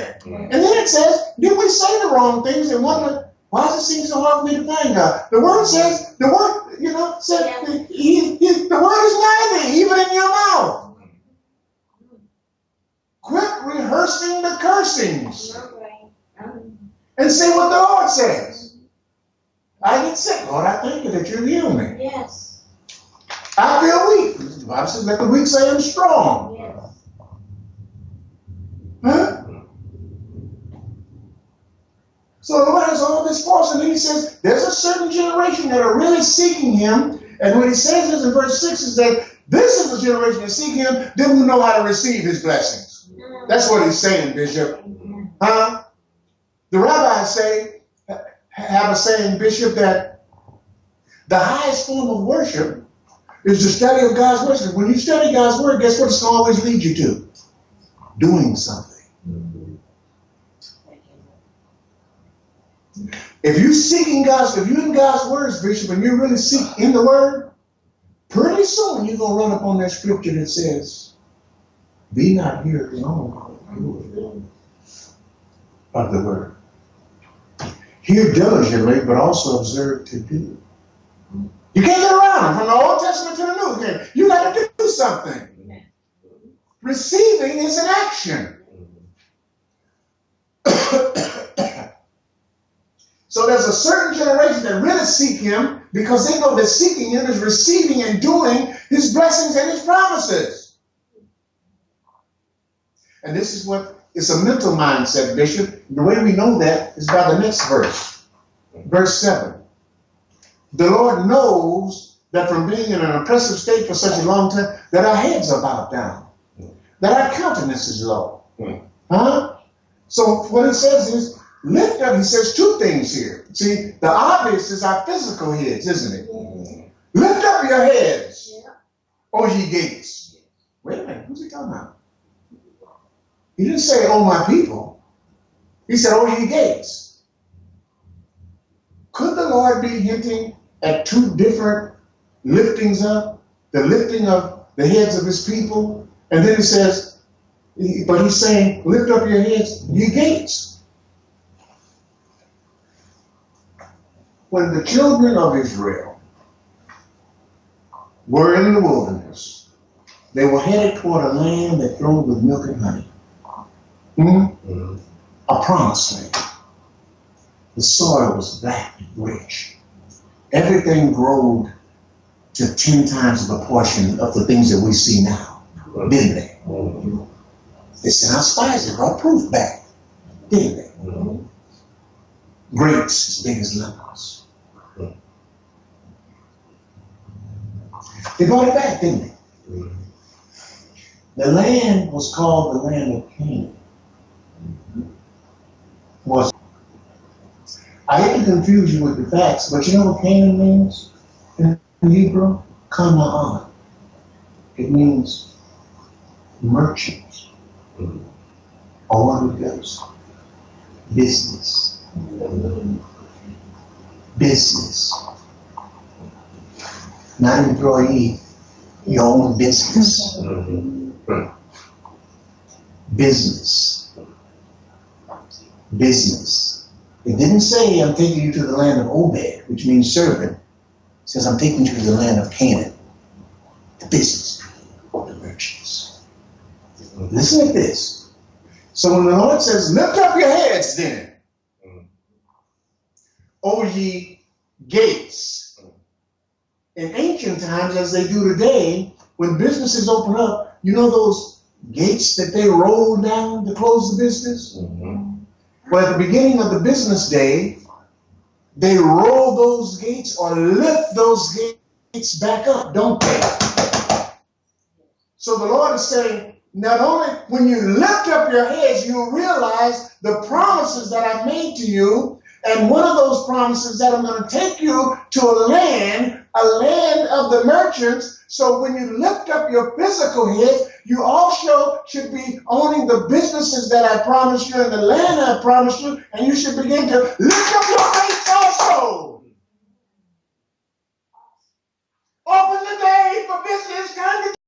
there. And then it says, did we say the wrong things and wonder, why does it seem so hard for me to find God? The word says, the word, said, the word is nigh thee, even in your mouth. Quit rehearsing the cursings and say what the Lord says. I get sick. Lord, I thank you that you heal me. Yes. I feel weak. The Bible says, let the weak say I'm strong. Yes. Huh? So the Lord has all this force, and then he says, there's a certain generation that are really seeking him. And what he says is in verse 6 is that this is the generation that seek him, then we know how to receive his blessings. That's what he's saying, Bishop. Huh? The rabbis have a saying, Bishop, that the highest form of worship is the study of God's word. When you study God's word, guess what it's going to always lead you to? Doing something. If you're seeking if you're in God's words, Bishop, and you really seek in the word, pretty soon you're going to run up on that scripture that says, be not here alone of the word. Hear diligently, but also observe to do. You can't get around it from the Old Testament to the New. You got to do something. Receiving is an action. So there's a certain generation that really seek him because they know that seeking him is receiving and doing his blessings and his promises. And this is what, it's a mental mindset, Bishop. The way we know that is by the next verse. Verse 7. The Lord knows that from being in an oppressive state for such a long time, that our heads are bowed down, that our countenance is low. Huh? So what it says is, lift up, he says two things here. See, the obvious is our physical heads, isn't it? Lift up your heads, O ye gates. Wait a minute, who's he talking about? He didn't say, oh my people. He said, oh ye gates. Could the Lord be hinting at two different liftings up? The lifting of the heads of his people. And then he says, but he's saying, lift up your heads, ye gates. When the children of Israel were in the wilderness, they were headed toward a land that flowed with milk and honey. A promised land. The soil was black and rich. Everything growed to 10 times the proportion of the things that we see now, didn't they? They sent out spies, they brought proof back, didn't they? Grapes as big as lemons. They brought it back, didn't they? The land was called the land of Canaan. I hate to confuse you with the facts, but you know what Canaan means in Hebrew? Kanaan. It means merchant. Or what it does. Business. Business. Not employee, your own business. Business. Business. It didn't say, I'm taking you to the land of Obed, which means servant. It says, I'm taking you to the land of Canaan, the business, the merchants. Listen to this. So when the Lord says, lift up your heads then, O ye gates. In ancient times, as they do today, when businesses open up, you know those gates that they roll down to close the business? Well, at the beginning of the business day, they roll those gates or lift those gates back up, don't they? So the Lord is saying, not only when you lift up your heads, you'll realize the promises that I've made to you. And one of those promises that I'm going to take you to a land of the merchants. So when you lift up your physical head, you also should be owning the businesses that I promised you and the land I promised you. And you should begin to lift up your